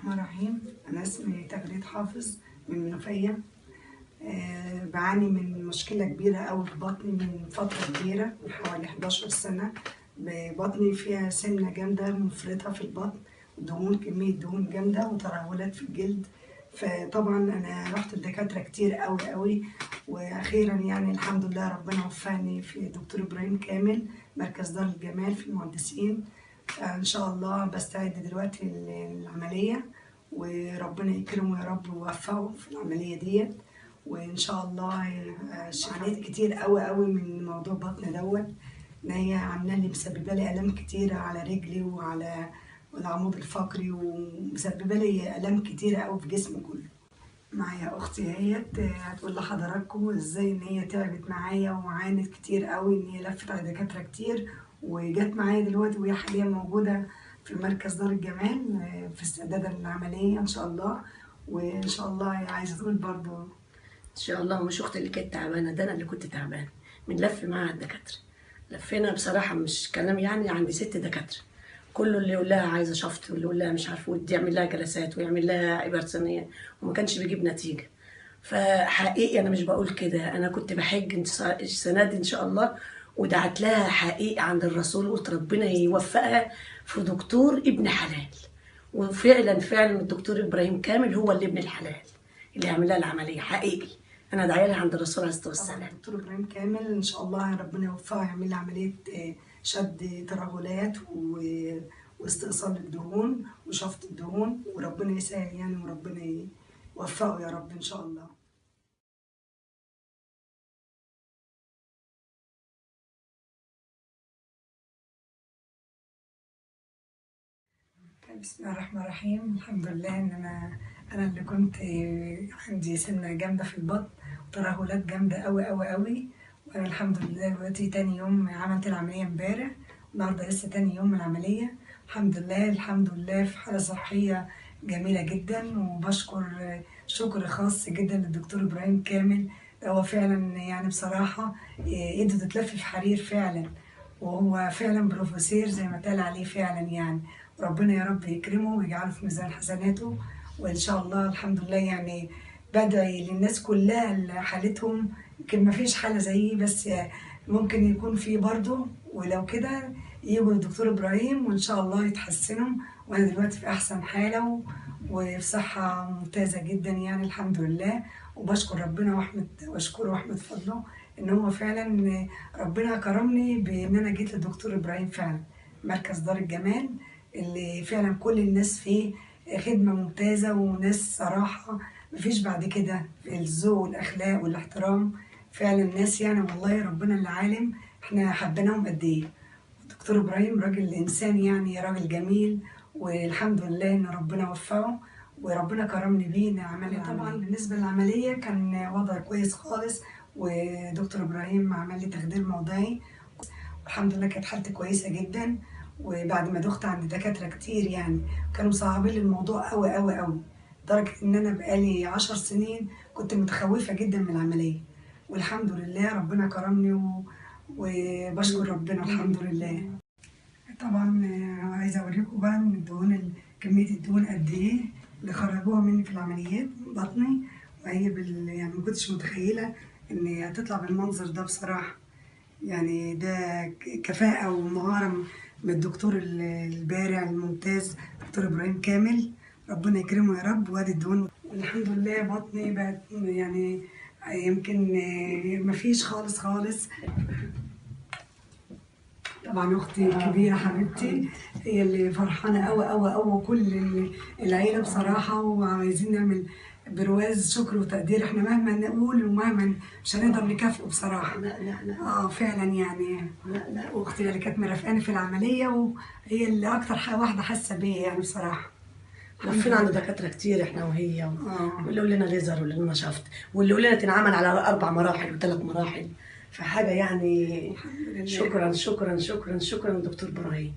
الرحمن الرحيم. أنا اسمي تغريد حافظ من المنوفية. بعاني من مشكلة كبيرة أوي في بطني من فترة كبيرة، من حوالي 11 سنة. بطني فيها سمنة جامدة مفرطة في البطن، دهون، كمية دهون جامدة وترهلات في الجلد. فطبعا أنا رحت لدكاترة كتير أوي أوي، وأخيرا يعني الحمد لله ربنا وفقني في دكتور إبراهيم كامل، مركز دار الجمال في المهندسين. ان شاء الله بستعد دلوقتي للعمليه، وربنا يكرمه يا رب ويوفقه في العمليه ديت. وان شاء الله عانيت كتير قوي قوي من موضوع بطن دوت، ان هي عامله لي مسببه لي الام كتيره على رجلي وعلى العمود الفقري، ومسببه لي الام كتيره قوي في جسمي كله. معايا اختي اهيت هتقول لحضراتكم ازاي ان هي تعبت معايا وعانت كتير قوي، ان هي لفت على دكاتره كتير وجت معايا دلوقتي، وهي حاليا موجوده في مركز دار الجمال في استعداد العمليه ان شاء الله. وان شاء الله هي عايزه تقول برضو. ان شاء الله مش اختي اللي كانت تعبانه، ده انا اللي كنت تعبانه من لف معاها الدكاتره. لفينا بصراحه مش كلام، يعني عندي 6 دكاتره، كله اللي يقول لها عايزه شفط واللي يقول لها مش عارف، ودي يعمل لها جلسات ويعمل لها ابر صينيه، وما كانش بيجيب نتيجه. فحقيقي انا مش بقول كده، انا كنت بحج السنه دي ان شاء الله، ودعت لها حقيقي عند الرسول، قلت ربنا يوفقها في دكتور ابن حلال. وفعلا فعلا الدكتور ابراهيم كامل هو اللي ابن الحلال اللي يعمل لها العمليه. حقيقي انا داعيه لها عند الرسول عليه الصلاه والسلام. الدكتور ابراهيم كامل ان شاء الله ربنا يوفقه يعمل لي عمليه شد ترهلات واستئصال الدهون وشفط الدهون، وربنا يسهل يعني، وربنا يوفقه يا رب ان شاء الله. بسم الله الرحمن الرحيم. الحمد لله ان انا اللي كنت عندي سمنه جامده في البطن وترهلات جامده قوي قوي قوي، وانا الحمد لله دلوقتي تاني يوم عملت العمليه امبارح، النهارده لسه تاني يوم من العمليه. الحمد لله الحمد لله في حاله صحيه جميله جدا، وبشكر شكر خاص جدا للدكتور ابراهيم كامل. هو فعلا يعني بصراحه ايده تتلف في حرير فعلا، وهو فعلا بروفيسور زي ما اتقال عليه فعلا يعني. وربنا يا رب يكرمه ويجعله في ميزان حسناته، وان شاء الله الحمد لله يعني. بدعي للناس كلها اللي حالتهم يمكن ما فيش حاله زيي، بس ممكن يكون في برضه، ولو كده يجوا للدكتور ابراهيم وان شاء الله يتحسنوا. وانا دلوقتي في احسن حاله وفي صحه ممتازه جدا يعني الحمد لله. وبشكر ربنا واحمد واشكره واحمد فضله ان هو فعلا ربنا كرمني بان انا جيت للدكتور ابراهيم فعلا مركز دار الجمال، اللي فعلا كل الناس فيه خدمه ممتازه، وناس صراحه مفيش بعد كده في الذوق والاخلاق والاحترام. فعلا الناس يعني والله ربنا اللي عالم احنا حبيناهم قد ايه. دكتور ابراهيم راجل انسان يعني راجل جميل، والحمد لله ان ربنا وفقه وربنا كرمني بيه ان اعمل العمليه. طبعا بالنسبه للعمليه كان وضع كويس خالص، ودكتور ابراهيم عمل لي تخدير موضعي، الحمد لله كانت حالتي كويسه جدا. وبعد ما دخت عند دكاتره كتير يعني كانوا مصعبين لي الموضوع قوي قوي قوي، لدرجه ان انا بقالي 10 سنين كنت متخوفه جدا من العمليه، والحمد لله ربنا كرمني وبشكر ربنا الحمد لله. طبعا عايزه اوريكم بقى ان الدهون، كميه الدهون قد ايه اللي خرجوها مني في العمليات من بطني. وهي يعني ما كنتش متخيله ان هتطلع بالمنظر ده بصراحه، يعني ده كفاءة ومهارة من الدكتور البارع الممتاز دكتور إبراهيم كامل، ربنا يكرمه يا رب. وادي الدهون الحمد لله بطني بقت يعني يمكن مفيش خالص خالص. طبعا اختي الكبيره حبيبتي هي اللي فرحانه قوي قوي قوي، وكل العيله بصراحه، وعايزين نعمل برواز شكر وتقدير. احنا مهما نقول ومهما مش هنقدر نكافئه بصراحه. لا لا لا فعلا يعني. لا لا واختي اللي كانت مرافقاني في العمليه، وهي اللي اكتر واحده حاسه بيا يعني بصراحه. لفينا عند دكاتره كتير احنا وهي، واللي يقول لنا ليزر واللي يقول لنا شفط واللي يقول لنا تنعمل على 4 مراحل و3 مراحل. فحاجه يعني شكرا شكرا شكرا شكرا دكتور ابراهيم.